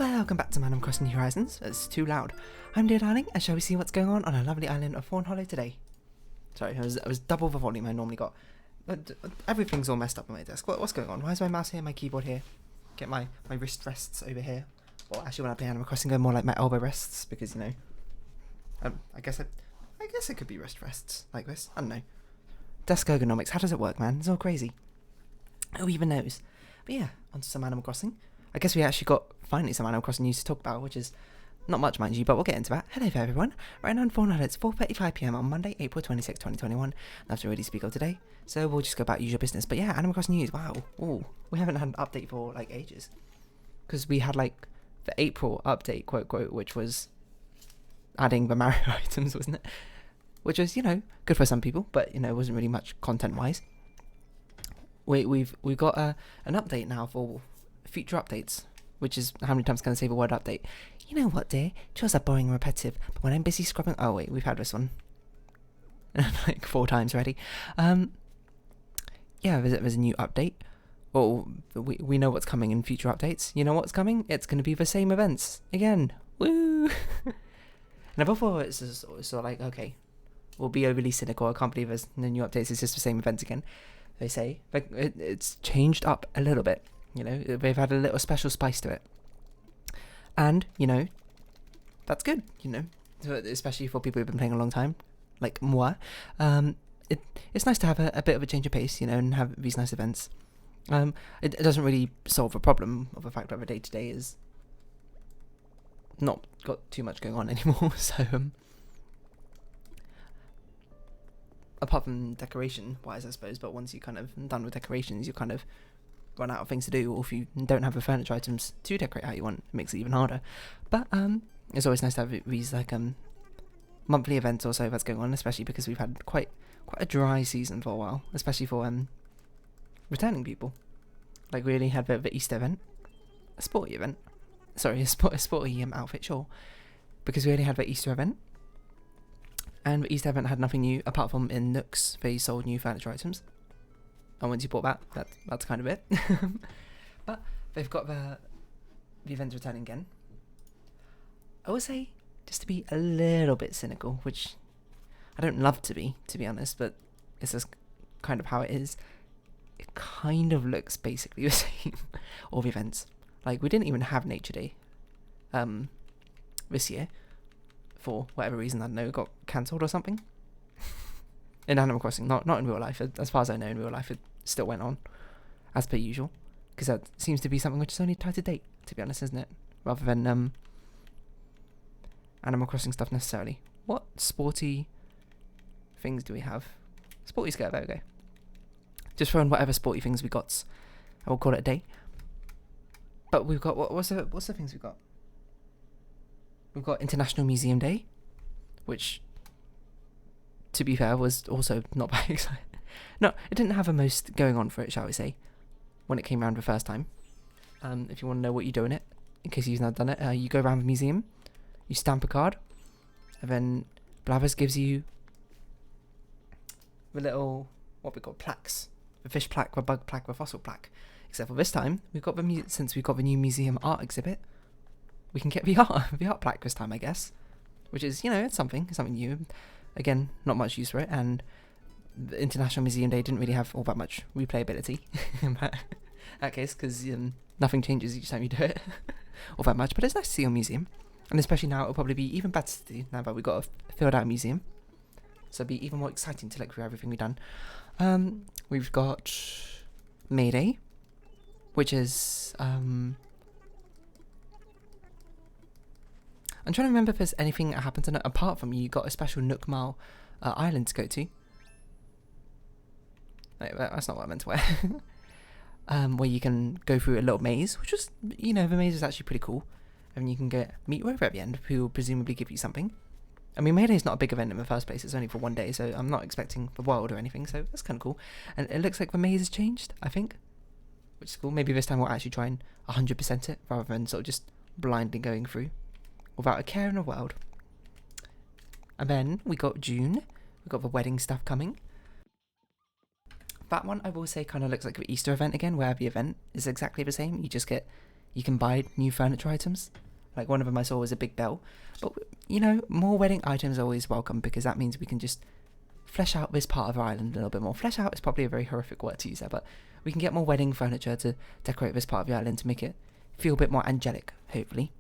Welcome back to Animal Crossing New Horizons. It's too loud. I'm dear darling, and shall we see what's going on our lovely island of Fawnhollow today? Sorry, I was double the volume I normally got. Everything's all messed up on my desk. What's going on? Why is my mouse here, my keyboard here? Get my wrist rests over here. Well, actually when I play Animal Crossing, go more like my elbow rests, because, you know, I guess it could be wrist rests like this. I don't know. Desk ergonomics, how does it work, man? It's all crazy. Who even knows? But yeah, on to some Animal Crossing. I guess we actually got finally some Animal Crossing news to talk about, which is not much, mind you, but we'll get into that. Hello there, everyone. Right now on Fawnhallow, it's 4:35 PM on Monday, April 26, 2021. That's already speak of today, so we'll just go about usual business. But yeah, Animal Crossing news, wow. Ooh, we haven't had an update for, like, ages. Because we had, like, the April update, quote, quote, which was adding the Mario items, wasn't it? Which was, you know, good for some people, but, you know, it wasn't really much content-wise. We've got an update now for future updates, which is how many times can I say the word update? You know what, dear? Chores are boring and repetitive, but when I'm busy scrubbing... Oh, wait, we've had this one like 4 times already. Yeah, there's a new update. Well, we know what's coming in future updates. You know what's coming? It's going to be the same events again. Woo! Now, before it's sort of like, okay, we'll be overly cynical. I can't believe there's no new updates. It's just the same events again. They say, but it's changed up a little bit. You know, they've had a little special spice to it. And, you know, that's good, you know, especially for people who've been playing a long time, like moi. It's nice to have a bit of a change of pace, you know, and have these nice events. It doesn't really solve the problem of the fact that the day-to-day is not got too much going on anymore, so, apart from decoration-wise, I suppose, but once you're kind of done with decorations, you kind of run out of things to do, or if you don't have the furniture items to decorate how you want, it makes it even harder. But it's always nice to have these like monthly events or so that's going on, especially because we've had quite a dry season for a while, especially for returning people. Like we only had the Easter event, a sporty event, sorry, a sporty outfit, sure, because we only had the Easter event, and the Easter event had nothing new apart from in Nooks they sold new furniture items. And once you bought that's kind of it. But they've got the events returning again. I would say, just to be a little bit cynical, which I don't love to be honest, but it's just kind of how it is. It kind of looks basically the same, all the events. Like, we didn't even have Nature Day this year. For whatever reason, I don't know, it got cancelled or something. In Animal Crossing, not in real life. As far as I know, in real life, it still went on, as per usual. Because that seems to be something which is only tied to date, to be honest, isn't it? Rather than Animal Crossing stuff necessarily. What sporty things do we have? Sporty skirt, there we go. Just throwing whatever sporty things we got. I will call it a day. But we've got, what's the things we've got? We've got International Museum Day, which, to be fair, was also not very exciting. No, it didn't have the most going on for it, shall we say, when it came around the first time. If you want to know what you do in it, in case you've not done it, you go around the museum, you stamp a card, and then Blathers gives you the little, what we call plaques, the fish plaque, the bug plaque, the fossil plaque. Except for this time, since we've got the new museum art exhibit, we can get the art plaque this time, I guess, which is, you know, it's something new. Again, not much use for it, and the International Museum Day didn't really have all that much replayability in that case, because nothing changes each time you do it all that much, but it's nice to see your museum, and especially now it'll probably be even better to do now that we've got a filled out museum, so it'll be even more exciting to look through everything we've done. We've got May Day, which is I'm trying to remember if there's anything that happens on it apart from you got a special Nook Mile island to go to. Wait, that's not what I meant to wear. Where you can go through a little maze, which was, you know, the maze is actually pretty cool. And you can meet Rover at the end, who will presumably give you something. I mean, May Day is not a big event in the first place, it's only for one day, so I'm not expecting the world or anything, so that's kind of cool. And it looks like the maze has changed, I think, which is cool. Maybe this time we'll actually try and 100% it, rather than sort of just blindly going through, without a care in the world. And then we got June. We got the wedding stuff coming. That one, I will say, kind of looks like the Easter event again, where the event is exactly the same. You just get you can buy new furniture items. Like one of them I saw was a big bell. But, more wedding items are always welcome, because that means we can just flesh out this part of our island a little bit more. Flesh out is probably a very horrific word to use there, but we can get more wedding furniture to decorate this part of the island to make it feel a bit more angelic, hopefully.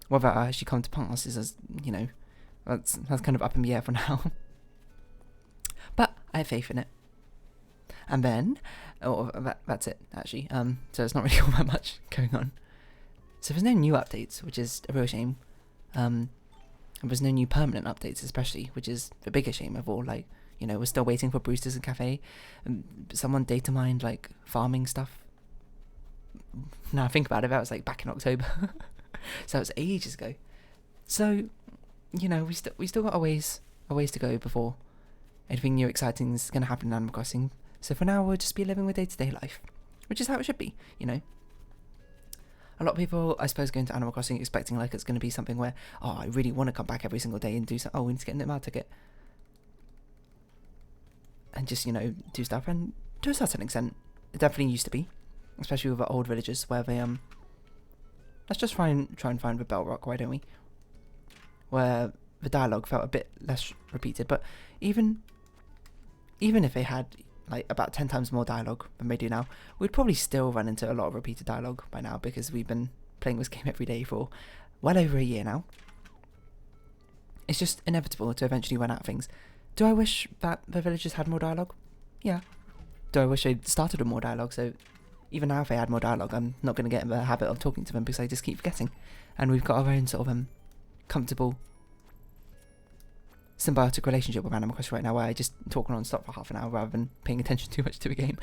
Whether I actually come to pass is, that's kind of up in the air for now. But I have faith in it. And then, that's it, actually. So it's not really all that much going on. So there's no new updates, which is a real shame. And there's no new permanent updates, especially, which is the bigger shame of all. Like, we're still waiting for Brewsters and Cafe. Someone data mined, like, farming stuff. Now I think about it, that was, like, back in October. So it was ages ago. So, we still got a ways to go before anything new exciting is going to happen in Animal Crossing. So for now, we'll just be living with day-to-day life, which is how it should be, A lot of people, I suppose, go into Animal Crossing expecting like it's going to be something where, I really want to come back every single day and do something. We need to get a Nitmar ticket. And just, do stuff. And to a certain extent, it definitely used to be. Especially with the old villages where they, let's just try and find the Bell Rock, why don't we? Where the dialogue felt a bit less repeated. But even if they had like about 10 times more dialogue than they do now, we'd probably still run into a lot of repeated dialogue by now, because we've been playing this game every day for well over a year now. It's just inevitable to eventually run out of things. Do I wish that the villagers had more dialogue? Yeah. Do I wish they'd started with more dialogue? So even now if they had more dialogue, I'm not going to get in the habit of talking to them, because I just keep forgetting. And we've got our own sort of comfortable symbiotic relationship with Animal Crossing right now, where I just talk non-stop for half an hour rather than paying attention too much to the game.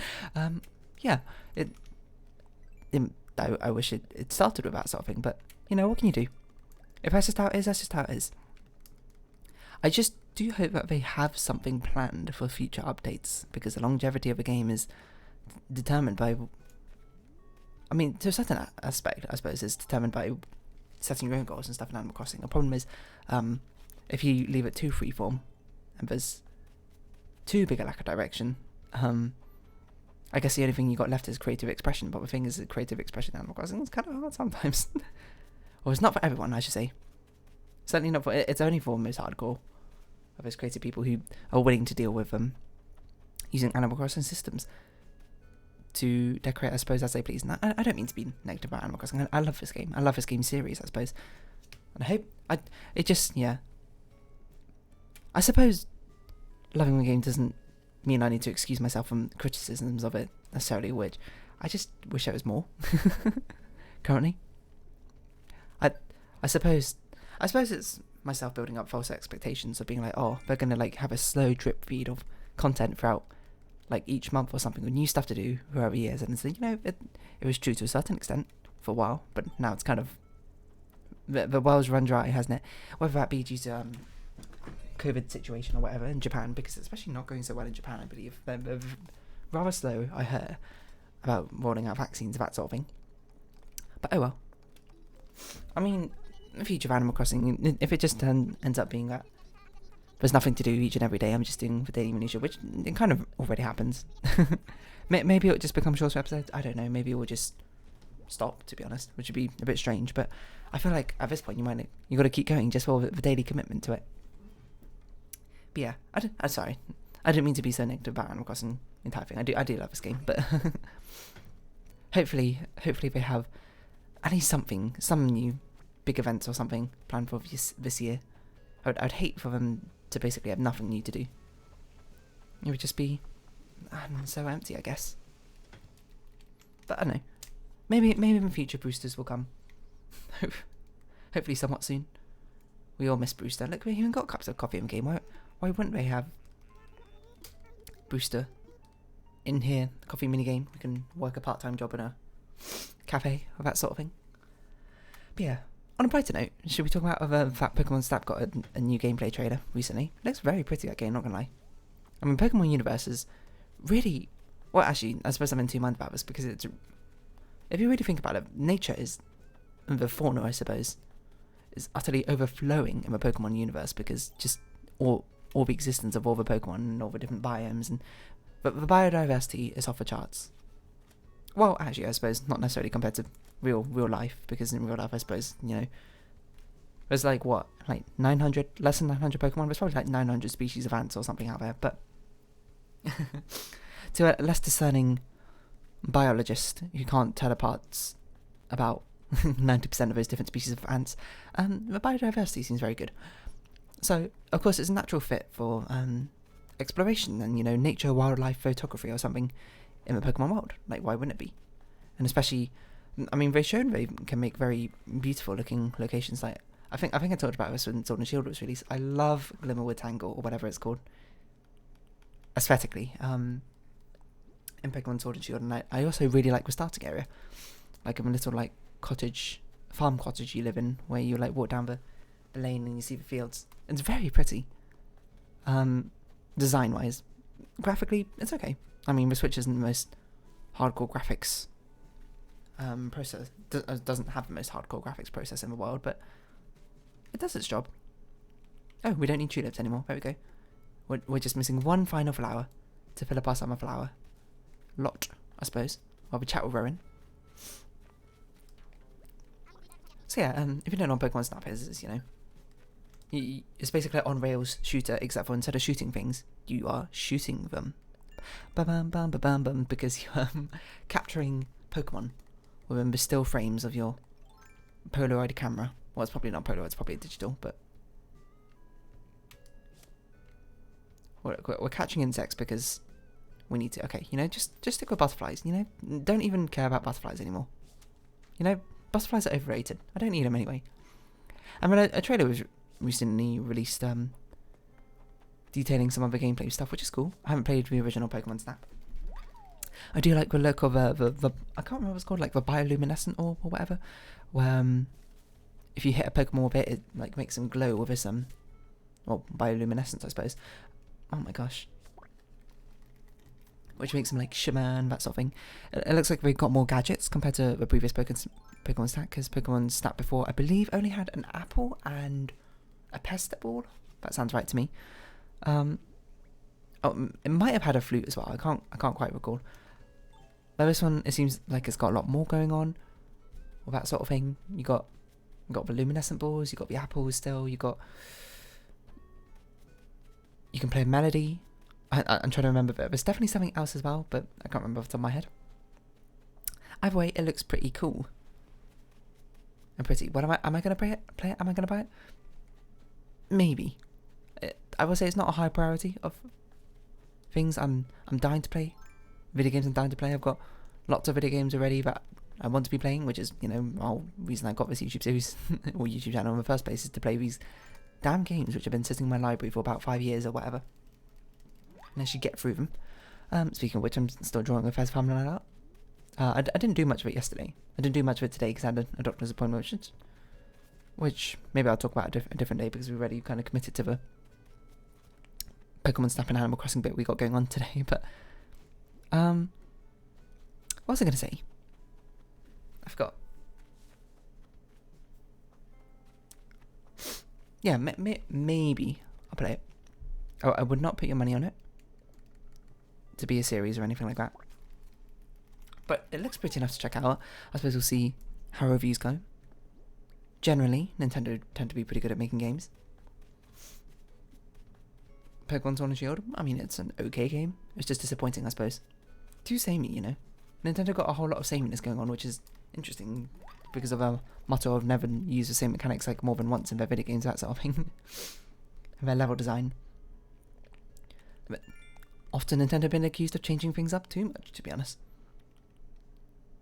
I wish it started with that sort of thing, but what can you do? If that's just how it is, that's just how it is. I just do hope that they have something planned for future updates, because the longevity of a game is determined by, to a certain aspect, I suppose, is determined by setting your own goals and stuff in Animal Crossing. The problem is, if you leave it too freeform and there's too big a lack of direction, I guess the only thing you got left is creative expression. But the thing is, that creative expression in Animal Crossing is kind of hard sometimes. Or it's not for everyone, I should say. Certainly not for. It's only for the most hardcore of those creative people who are willing to deal with using Animal Crossing systems to decorate, I suppose, as they please. And I don't mean to be negative about Animal Crossing. I love this game. I love this game series, I suppose. And I hope I suppose loving the game doesn't mean I need to excuse myself from criticisms of it necessarily, which I just wish there was more. Currently, I suppose it's myself building up false expectations of being like, they're gonna like have a slow drip feed of content throughout like each month or something with new stuff to do throughout the years, and it's it was true to a certain extent for a while, but now it's kind of the well's run dry, hasn't it? Whether that be due to COVID situation or whatever in Japan, because it's especially not going so well in Japan, I believe. They're rather slow, I heard, about rolling out vaccines, that sort of thing. But oh well. The future of Animal Crossing, if it just ends up being that there's nothing to do each and every day, I'm just doing the daily minutia, which it kind of already happens. Maybe it'll just become shorter episodes, I don't know, maybe it will just stop, to be honest, which would be a bit strange, but I feel like at this point you got to keep going just for the daily commitment to it. But yeah, I'm sorry, I didn't mean to be so negative about Animal Crossing entire thing. I do love this game, but hopefully they have at least some new big events or something planned for this year. I'd hate for them to basically have nothing new to do. It would just be so empty, I guess. But I don't know. Maybe in the future Brewsters will come. Hopefully somewhat soon. We all miss Brewster. Look, we even got cups of coffee in the game. Why wouldn't they have Brewster in here, the coffee minigame? We can work a part-time job in a cafe or that sort of thing. But yeah, on a brighter note, should we talk about that Pokemon Snap got a new gameplay trailer recently? It looks very pretty, that game, not gonna lie. Pokemon Universe is really... Well, actually, I suppose I'm in 2 minds about this, because it's... If you really think about it, nature is... The fauna, I suppose, is utterly overflowing in the Pokemon universe, because just all the existence of all the Pokemon and all the different biomes, but the biodiversity is off the charts. Well, actually, I suppose not necessarily compared to real life, because in real life, I suppose, you know, there's like what, like 900, less than 900 Pokemon. There's probably like 900 species of ants or something out there. But to a less discerning biologist who can't tell apart about 90% of those different species of ants, the biodiversity seems very good. So, of course, it's a natural fit for exploration and, you know, nature, wildlife, photography or something in the Pokemon world. Like, why wouldn't it be? And especially, I mean, they've shown they can make very beautiful looking locations. Like, I think I talked about this when Sword and Shield was released. I love Glimmerwood Tangle, or whatever it's called, aesthetically, in Pokemon Sword and Shield. And I also really like the starting area, like a little like farm cottage you live in, where you like walk down the lane and you see the fields. It's very pretty. Design wise, graphically, it's okay. I mean, the Switch isn't the most hardcore graphics process. Doesn't have the most hardcore graphics process in the world, but it does its job. Oh, we don't need tulips anymore. There we go. We're just missing one final flower to fill up our summer flower lot, I suppose. While we chat with Rowan. So yeah, if you don't know what Pokemon Snap is, you know, it's basically an on-rails shooter, except for instead of shooting things, you are shooting them. Ba-bam-bam-ba-bam-bam, because you're capturing Pokemon within the still frames of your Polaroid camera. Well, it's probably not Polaroid, it's probably digital, but we're catching insects because we need to. Okay, you know, just stick with butterflies. You know, don't even care about butterflies anymore. You know, butterflies are overrated. I don't need them anyway. And then a trailer was recently released detailing some of the gameplay stuff, which is cool. I haven't played the original Pokemon Snap. I do like the look of the I can't remember what it's called, like the bioluminescent orb or whatever, where if you hit a Pokemon with it like makes them glow with this well, bioluminescence, I suppose. Oh my gosh. Which makes them like shimmer and that sort of thing. It looks like they've got more gadgets compared to the previous Pokemon Snap, because Pokemon Snap before, I believe, only had an apple and a Pestiball. That sounds right to me. Oh, it might have had a flute as well. I can't quite recall. But this one, it seems like it's got a lot more going on, or that sort of thing. You got the luminescent balls. You got the apples still. You can play a melody. I'm trying to remember, but there's definitely something else as well, but I can't remember off the top of my head. Either way, it looks pretty cool. And pretty. What am I going to play it? Am I going to buy it? Maybe. I will say it's not a high priority of things I'm dying to play. Video games I'm dying to play. I've got lots of video games already that I want to be playing, which is, you know, the whole reason I got this YouTube series or YouTube channel in the first place, is to play these damn games which have been sitting in my library for about 5 years or whatever. And I should get through them. Speaking of which, I'm still drawing a Fez Family Night out. I didn't do much of it yesterday. I didn't do much of it today because I had a doctor's appointment, which maybe I'll talk about a different day, because we've already kind of committed to the Pokemon Snap and Animal Crossing bit we got going on today. But what was I going to say? I forgot. Yeah, maybe I'll play it. Oh, I would not put your money on it to be a series or anything like that. But it looks pretty enough to check out. I suppose we'll see how reviews go. Generally, Nintendo tend to be pretty good at making games. Pokemon Sword and Shield, I mean, it's an okay game. It's just disappointing, I suppose. Too samey, you know. Nintendo got a whole lot of sameness going on, which is interesting, because of a motto of never use the same mechanics like more than once in their video games, that sort of thing. And their level design. But often Nintendo have been accused of changing things up too much, to be honest.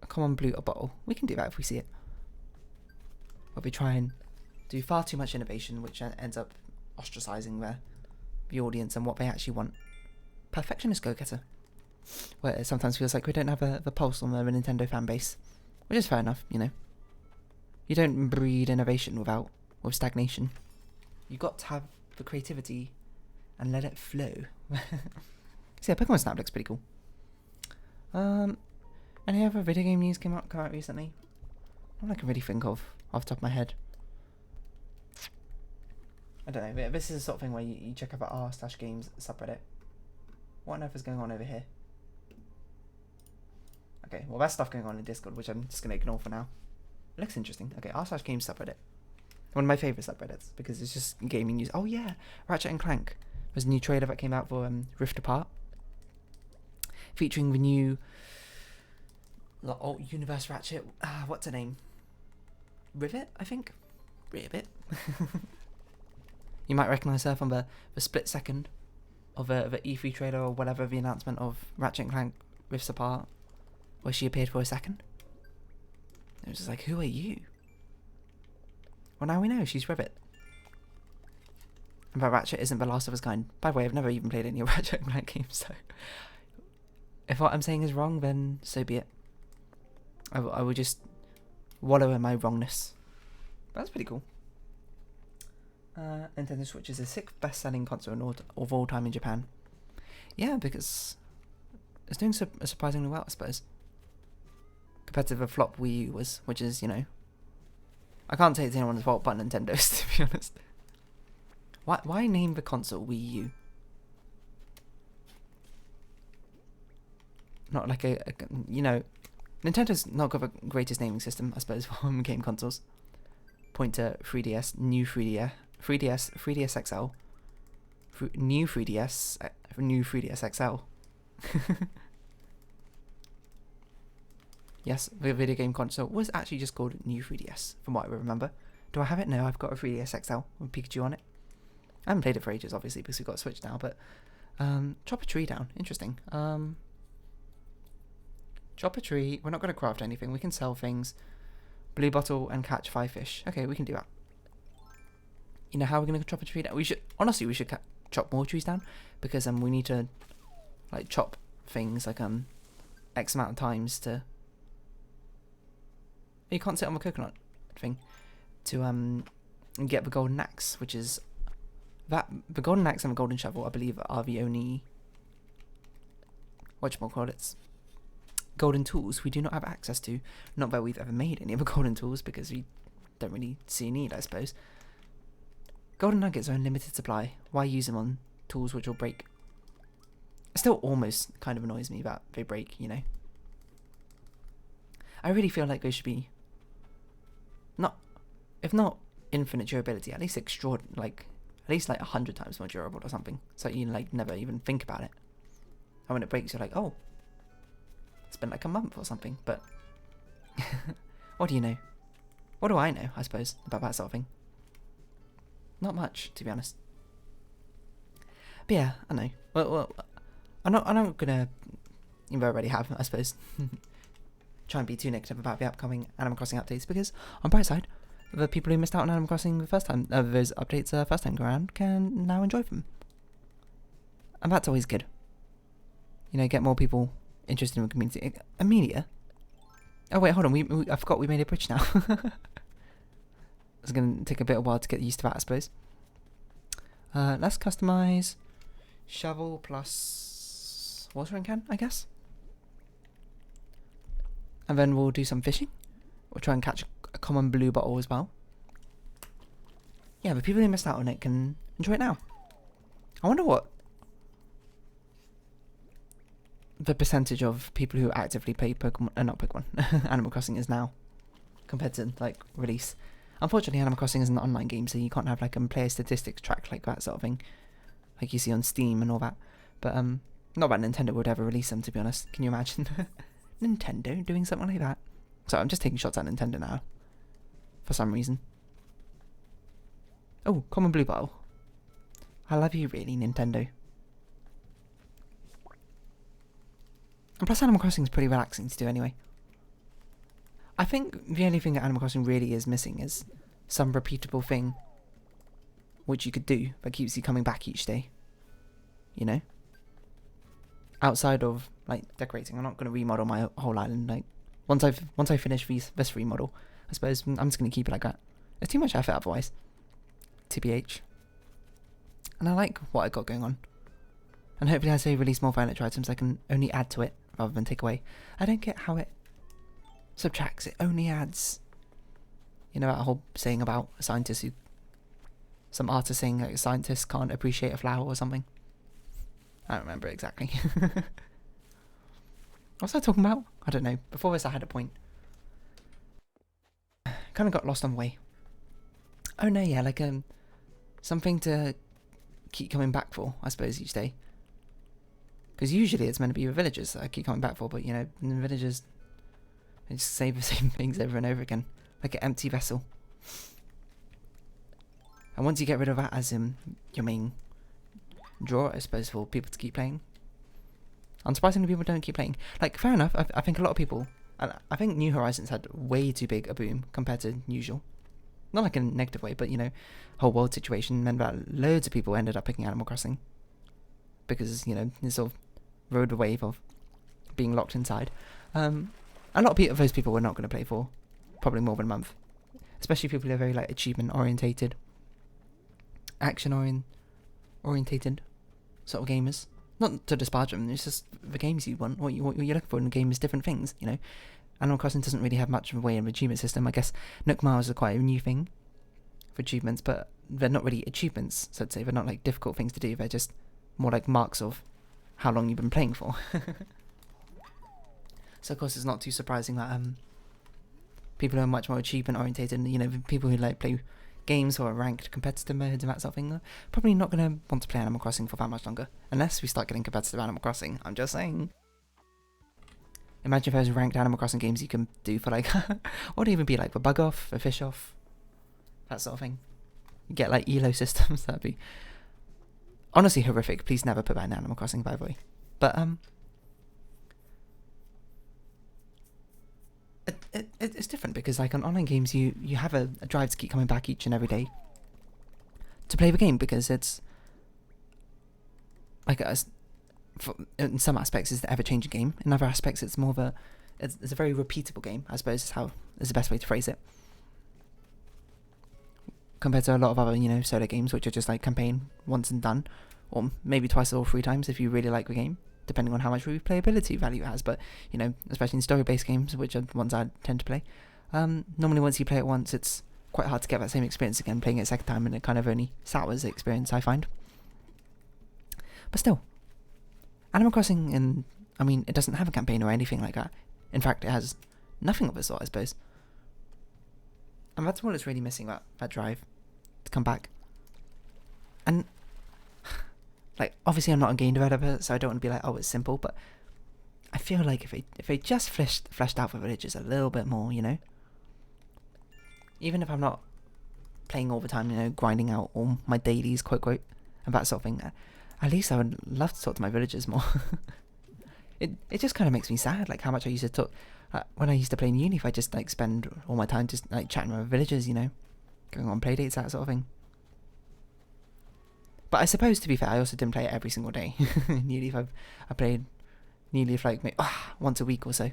A common blue or bottle. We can do that if we see it. But we try and do far too much innovation, which ends up ostracizing the audience and what they actually want. Perfectionist go-getter. Where it sometimes feels like we don't have the pulse on the Nintendo fan base. Which is fair enough, you know. You don't breed innovation with stagnation. You've got to have the creativity and let it flow. So yeah, Pokemon Snap looks pretty cool. Any other video game news come out recently? Not I can really think of off the top of my head. I don't know. This is the sort of thing where you check out the r/games subreddit. What on earth is going on over here? Okay, well, there's stuff going on in Discord, which I'm just going to ignore for now. looks interesting. Okay, r/games subreddit. One of my favourite subreddits, because it's just gaming news. Oh yeah, Ratchet and Clank. There's a new trailer that came out for Rift Apart, featuring the new Universe Ratchet. What's her name? Rivet, I think. Rivet. You might recognise her from the split second of the E3 trailer or whatever, the announcement of Ratchet and Clank Rifts Apart, where she appeared for a second. It was just like, who are you? Well, now we know she's Rivet. And that Ratchet isn't the last of his kind. By the way, I've never even played any Ratchet and Clank games, so if what I'm saying is wrong, then so be it. I will just wallow in my wrongness. But that's pretty cool. Nintendo Switch is the 6th best-selling console of all time in Japan. Yeah, because it's doing surprisingly well, I suppose, compared to the flop Wii U was, which is, you know, I can't say it's anyone's fault but Nintendo's, to be honest. Why name the console Wii U? Not like a you know, Nintendo's not got the greatest naming system, I suppose, for game consoles. Point to 3DS, new 3DS, 3DS XL, new 3DS, new 3DS XL. Yes, the video game console was actually just called New 3DS, from what I remember. Do I have it? No, I've got a 3DS XL with Pikachu on it. I haven't played it for ages, obviously, because we've got a Switch now, but chop a tree down. Interesting. Chop a tree. We're not going to craft anything. We can sell things. Blue bottle and catch 5 fish. Okay, we can do that. You know how we're going to chop a tree down? We should chop more trees down, because we need to like chop things like X amount of times to. You can't sit on the coconut thing to get the golden axe, which is that the golden axe and the golden shovel, I believe, are the only whatchamacallits golden tools we do not have access to. Not that we've ever made any of the golden tools, because we don't really see a need, I suppose. Golden nuggets are in limited supply. Why use them on tools which will break? It still almost kind of annoys me that they break, you know. I really feel like they should be if not infinite durability, at least like 100 times more durable or something. So you like never even think about it. And when it breaks, you're like, oh, it's been like a month or something. But what do you know? What do I know, I suppose, about that sort of thing? Not much, to be honest. But yeah, I know. Well, I'm not gonna. You already have, I suppose. Try and be too negative about the upcoming Animal Crossing updates, because on bright side, the people who missed out on Animal Crossing the first time, those updates first time around, can now enjoy them, and that's always good. You know, get more people interested in the community. Amelia. Oh wait, hold on. I forgot we made a bridge now. It's gonna take a bit of a while to get used to that, I suppose. Let's customize shovel plus watering can, I guess. And then we'll do some fishing. We'll try and catch a common blue bottle as well. Yeah, the people who missed out on it can enjoy it now. I wonder what the percentage of people who actively play Pokemon, not Pokemon, Animal Crossing is now, compared to like release. Unfortunately, Animal Crossing is an online game, so you can't have like player statistics track like that sort of thing, like you see on Steam and all that. But not that Nintendo would ever release them, to be honest. Can you imagine? Nintendo doing something like that? So I'm just taking shots at Nintendo now, for some reason. Oh, common blue bottle. I love you, really, Nintendo. And plus, Animal Crossing is pretty relaxing to do anyway. I think the only thing that Animal Crossing really is missing is some repeatable thing which you could do that keeps you coming back each day. You know? Outside of like decorating, I'm not going to remodel my whole island. Like once I finish this remodel, I suppose I'm just going to keep it like that. It's too much effort otherwise. TBH. And I like what I got going on. And hopefully as they release more furniture items, I can only add to it rather than take away. I don't get how it subtracts, it only adds. You know that whole saying about scientists who, some artist saying that scientists can't appreciate a flower or something. I don't remember exactly. What was I talking about? I don't know. Before this I had a point. kind of got lost on the way. Oh no, yeah, like something to keep coming back for, I suppose, each day. Because usually it's meant to be the villagers that I keep coming back for, but, you know, the villagers, they just say the same things over and over again. Like an empty vessel. And once you get rid of that as your main draw, I suppose, for people to keep playing. Unsurprisingly, people don't keep playing. Like, fair enough, I think a lot of people... I think New Horizons had way too big a boom compared to usual. Not like in a negative way, but, you know, whole world situation meant that loads of people ended up picking Animal Crossing. Because, you know, this sort of rode the wave of being locked inside. A lot of those people were not going to play for probably more than a month. Especially people who are very, like, achievement-orientated, action-orientated sort of gamers. Not to disparage them, it's just the games you want. What you're looking for in a game is different things, you know. Animal Crossing doesn't really have much of a way of an achievement system. I guess Nook Miles is quite a new thing for achievements, but they're not really achievements, so to say. They're not like difficult things to do, they're just more like marks of how long you've been playing for. So of course it's not too surprising that people who are much more achievement orientated, you know, people who like play games or ranked competitive modes and that sort of thing, are probably not going to want to play Animal Crossing for that much longer, unless we start getting competitive Animal Crossing. I'm just saying. Imagine if there's ranked Animal Crossing games you can do for like, what would it even be like, for bug off, for fish off, that sort of thing. You get like ELO systems, that'd be honestly horrific. Please never put that in Animal Crossing, by the way. But it's different because like on online games you have a drive to keep coming back each and every day to play the game, because it's like in some aspects it's the ever-changing game, in other aspects it's more of it's a very repeatable game, I suppose is the best way to phrase it, compared to a lot of other, you know, solo games which are just like campaign once and done, or maybe twice or 3 times if you really like the game, depending on how much replayability value it has. But, you know, especially in story-based games, which are the ones I tend to play, normally once you play it once, it's quite hard to get that same experience again playing it a second time, and it kind of only sours the experience, I find. But still, Animal Crossing, I mean, it doesn't have a campaign or anything like that. In fact, it has nothing of the sort, I suppose. And that's what it's really missing, that drive to come back. And like, obviously I'm not a game developer, so I don't want to be like, oh, it's simple, but I feel like if they just fleshed out the villages a little bit more, you know, even if I'm not playing all the time, you know, grinding out all my dailies, quote, and that sort of thing, at least I would love to talk to my villagers more. It just kind of makes me sad, like how much I used to talk when I used to play in uni. If I just like spend all my time just like chatting with my villagers, you know, going on play dates, that sort of thing. But I suppose, to be fair, I also didn't play it every single day. New Leaf, I played New Leaf like once a week or so.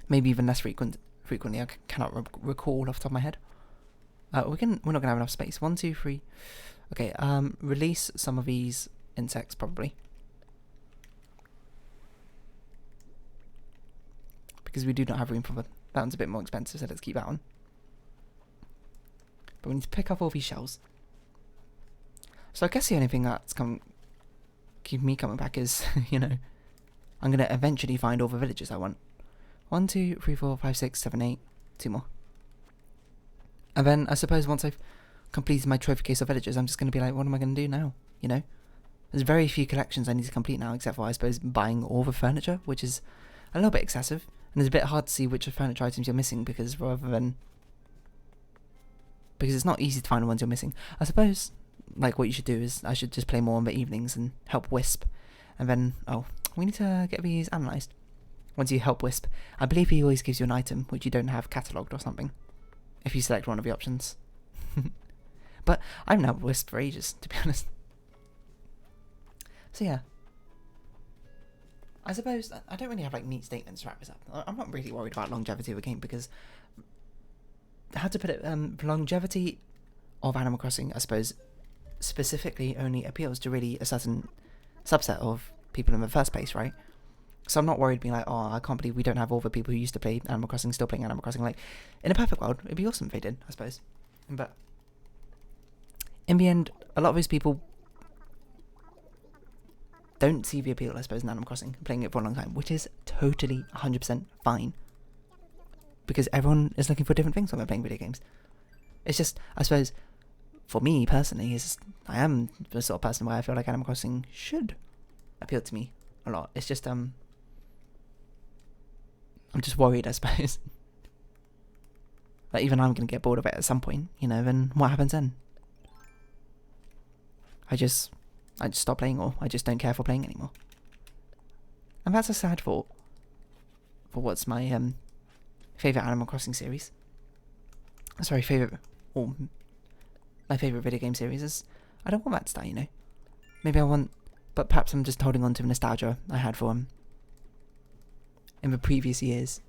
Maybe even less frequently. I cannot recall off the top of my head. We're not gonna have enough space. 1, 2, 3. Okay. Release some of these insects probably, because we do not have room for them. That one's a bit more expensive, so let's keep that one. But we need to pick up all these shells. So I guess the only thing that's keep me coming back is, you know, I'm going to eventually find all the villages I want. 1, 2, 3, 4, 5, 6, 7, 8. 2 more. And then I suppose once I've completed my trophy case of villages, I'm just going to be like, what am I going to do now? You know? There's very few collections I need to complete now, except for, I suppose, buying all the furniture, which is a little bit excessive. And it's a bit hard to see which furniture items you're missing, because it's not easy to find the ones you're missing. I suppose, like, what you should do is I should just play more in the evenings and help Wisp. And then, we need to get these analysed. Once you help Wisp, I believe he always gives you an item which you don't have catalogued or something, if you select one of the options. But I haven't helped Wisp for ages, to be honest. So yeah. I suppose I don't really have like neat statements to wrap this up. I'm not really worried about longevity of a game, because how to put it, the longevity of Animal Crossing, I suppose, specifically only appeals to really a certain subset of people in the first place, right? So I'm not worried being like, oh, I can't believe we don't have all the people who used to play Animal Crossing still playing Animal Crossing. Like, in a perfect world, it'd be awesome if they did, I suppose. But in the end, a lot of those people don't see the appeal, I suppose, in Animal Crossing, playing it for a long time, which is totally 100% fine. because everyone is looking for different things when they're playing video games. It's just, I suppose, for me personally, I am the sort of person where I feel like Animal Crossing should appeal to me a lot. It's just I'm just worried, I suppose. Like, even I'm gonna get bored of it at some point, then what happens then? I just stop playing, or I just don't care for playing anymore. And that's a sad thought for what's my favourite Animal Crossing series. Sorry, my favourite video game series is... I don't want that to die, Maybe I want... But perhaps I'm just holding on to the nostalgia I had for them in the previous years,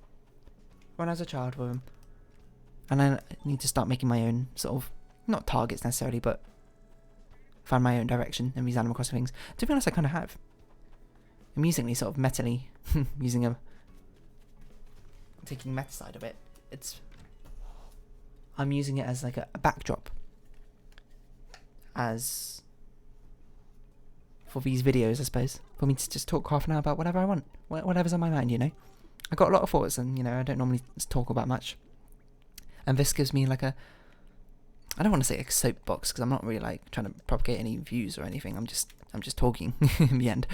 when I was a child with them. And I need to start making my own sort of... Not targets necessarily, but... find my own direction in these Animal Crossing things. To be honest, I kind of have. I'm using sort of metally... taking the meta side of it. I'm using it as like a backdrop. As... for these videos, I suppose. For me to just talk half an hour about whatever I want. Whatever's on my mind, I've got a lot of thoughts and, I don't normally talk about much. And this gives me like a... I don't want to say a soapbox, because I'm not really like trying to propagate any views or anything. I'm just talking in the end.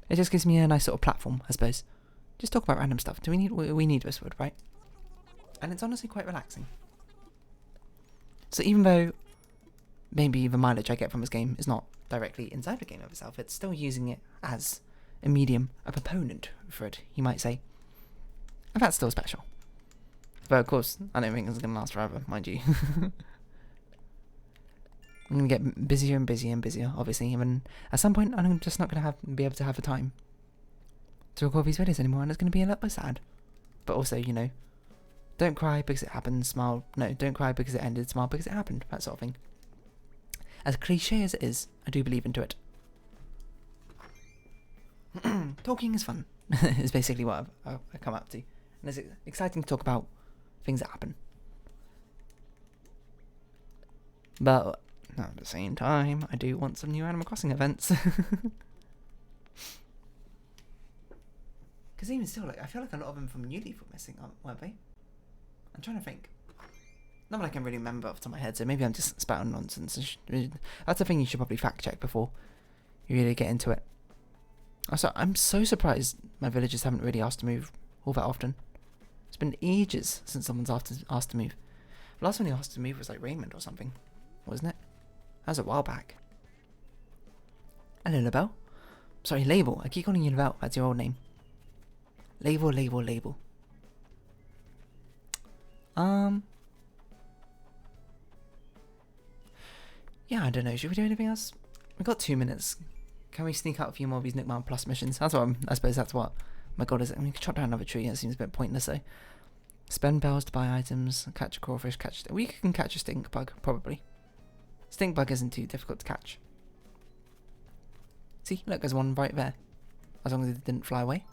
It just gives me a nice sort of platform, I suppose. Just talk about random stuff. We need this wood, right? And it's honestly quite relaxing. So even though maybe the mileage I get from this game is not directly inside the game of itself, it's still using it as a medium, a proponent for it, you might say. And that's still special. But of course, I don't think it's going to last forever, mind you. I'm going to get busier and busier and busier, obviously. And then at some point, I'm just not going to be able to have the time to record these videos anymore, and it's going to be a little bit sad. But also, don't cry because it happened, smile. No, don't cry because it ended, smile because it happened. That sort of thing. As cliche as it is, I do believe into it. Talking is fun, is basically what I've come up to. And it's exciting to talk about things that happen. But at the same time, I do want some new Animal Crossing events. Because even still, I feel like a lot of them from New Leaf were missing, weren't they? I'm trying to think. Not that I can really remember off the top of my head, so maybe I'm just spouting nonsense. That's a thing you should probably fact check before you really get into it. Also, I'm so surprised my villagers haven't really asked to move all that often. It's been ages since someone's asked to move. The last one who asked to move was like Raymond or something, wasn't it? That was a while back. Hello, Labelle. Sorry, Label. I keep calling you Labelle. That's your old name. Label. Yeah, I don't know. Should we do anything else? We've got 2 minutes. Can we sneak out a few more of these Nook Mile Plus missions? I suppose that's what my god is. I mean, chop down another tree. That seems a bit pointless, though. Spend bells to buy items. Catch a crawfish. We can catch a stink bug, probably. Stink bug isn't too difficult to catch. See, look, there's one right there. As long as it didn't fly away.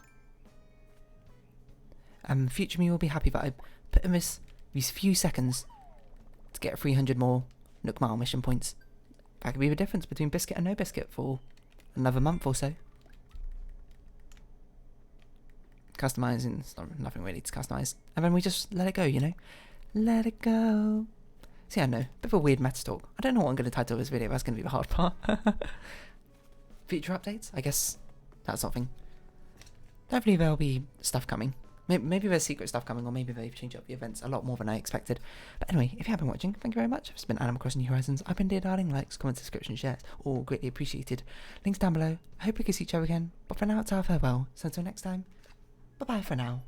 Future me will be happy that I put in these few seconds to get 300 more Nook Mile mission points. That could be the difference between biscuit and no biscuit for another month or so. Customizing, it's nothing really to customize. And then we just let it go, Let it go. See, I know, bit of a weird meta talk. I don't know what I'm going to title this video, that's going to be the hard part. Future updates? I guess that sort of thing. Hopefully there'll be stuff coming. Maybe there's secret stuff coming, or maybe they've changed up the events a lot more than I expected. But anyway, if you have been watching, thank you very much. It's been Animal Crossing New Horizons. I've been Dear Darling. Likes, comments, subscriptions, shares, all greatly appreciated. Links down below. I hope we can see each other again. But for now, it's our farewell. So until next time, bye-bye for now.